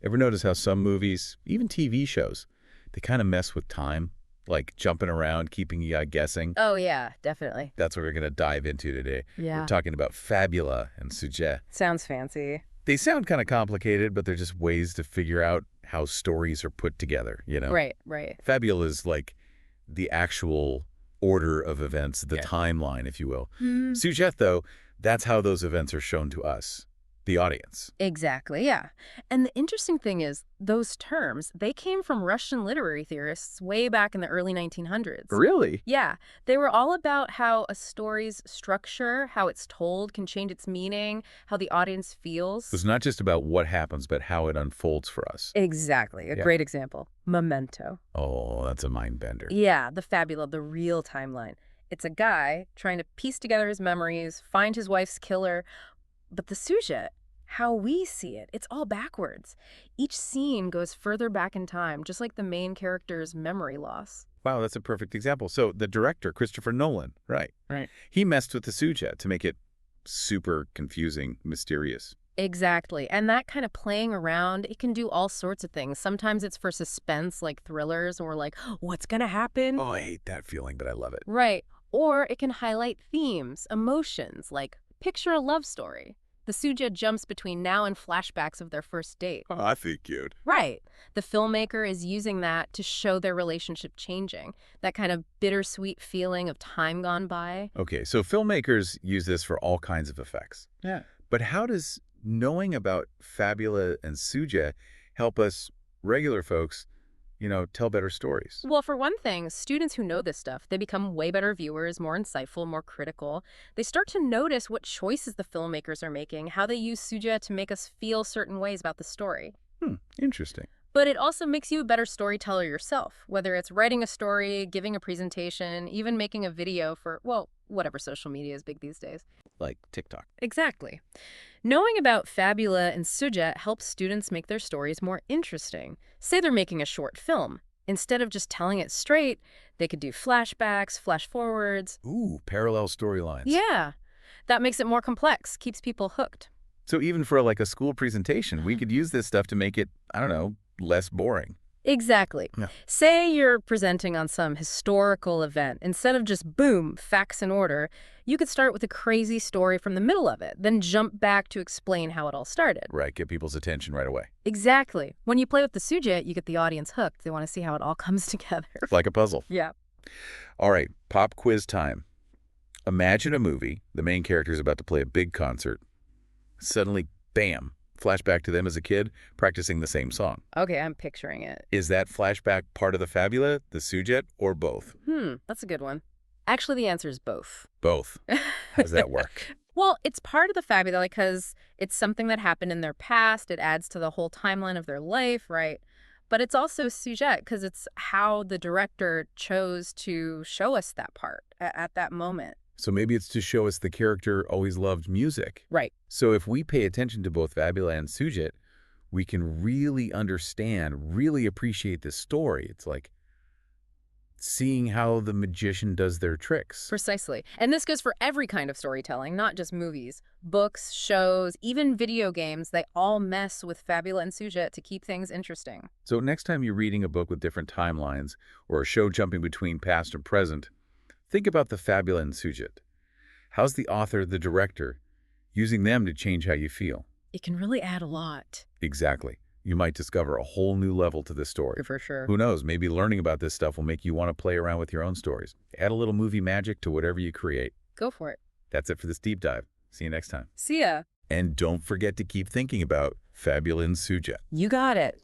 Ever notice how some movies, even TV shows, they kind of mess with time? Like jumping around, keeping you guessing? Oh, yeah, definitely. That's what we're going to dive into today. We're Yeah. talking about Fabula and SYUZHET. Sounds fancy. They sound kind of complicated, but they're just ways to figure out how stories are put together, you know? Right, right. Fabula is like the actual order of events, the timeline, if you will. SYUZHET, though, that's how those events are shown to us, the audience. Exactly, yeah. And the interesting thing is, those terms, they came from Russian literary theorists way back in the early 1900s. Really? Yeah, they were all about how a story's structure, how it's told, can change its meaning, how the audience feels. It's not just about what happens, but how it unfolds for us. Exactly. A great example. Memento. Oh, that's a mind bender. Yeah, the fabula, the real timeline. It's a guy trying to piece together his memories, find his wife's killer. But the SYUZHET, how we see it, it's all backwards. Each scene goes further back in time, just like the main character's memory loss. Wow, that's a perfect example. So the director, Christopher Nolan, right? He messed with the SYUZHET to make it super confusing, mysterious. Exactly. And that kind of playing around, it can do all sorts of things. Sometimes it's for suspense, like thrillers, and we're like, what's going to happen? Oh, I hate that feeling, but I love it. Right. Or it can highlight themes, emotions, like picture a love story. The SYUZHET jumps between now and flashbacks of their first date. Oh, I think cute. Right. The filmmaker is using that to show their relationship changing, that kind of bittersweet feeling of time gone by. Okay, so filmmakers use this for all kinds of effects. Yeah. But how does knowing about Fabula and SYUZHET help us, regular folks, tell better stories? Well, for one thing, students who know this stuff, they become way better viewers, more insightful, more critical. They start to notice what choices the filmmakers are making, how they use SYUZHET to make us feel certain ways about the story. Interesting. But it also makes you a better storyteller yourself, whether it's writing a story, giving a presentation, even making a video for, well, whatever social media is big these days. Like TikTok. Exactly. Knowing about Fabula and SYUZHET helps students make their stories more interesting. Say they're making a short film. Instead of just telling it straight, they could do flashbacks, flash forwards. Ooh, parallel storylines. Yeah. That makes it more complex, keeps people hooked. So even for like a school presentation, we could use this stuff to make it, I don't know, less boring. Exactly. Yeah. Say you're presenting on some historical event. Instead of just, boom, facts in order, you could start with a crazy story from the middle of it, then jump back to explain how it all started. Right, get people's attention right away. Exactly. When you play with the SYUZHET, you get the audience hooked. They want to see how it all comes together. Like a puzzle. Yeah. All right, pop quiz time. Imagine a movie, the main character is about to play a big concert. Suddenly, bam, flashback to them as a kid practicing the same song. Okay, I'm picturing it. Is that flashback part of the Fabula, the SYUZHET, or both? That's a good one. Actually, the answer is both. Both. How does that work? Well, it's part of the Fabula because it's something that happened in their past. It adds to the whole timeline of their life, right? But it's also SYUZHET because it's how the director chose to show us that part at that moment. So maybe it's to show us the character always loved music. Right. So if we pay attention to both Fabula and SYUZHET, we can really understand, really appreciate this story. It's like seeing how the magician does their tricks. Precisely. And this goes for every kind of storytelling, not just movies. Books, shows, even video games, they all mess with Fabula and SYUZHET to keep things interesting. So next time you're reading a book with different timelines or a show jumping between past and present, think about the Fabula and SYUZHET. How's the author, the director, using them to change how you feel? It can really add a lot. Exactly. You might discover a whole new level to this story. For sure. Who knows, maybe learning about this stuff will make you want to play around with your own stories. Add a little movie magic to whatever you create. Go for it. That's it for this deep dive. See you next time. See ya. And don't forget to keep thinking about Fabula and SYUZHET. You got it.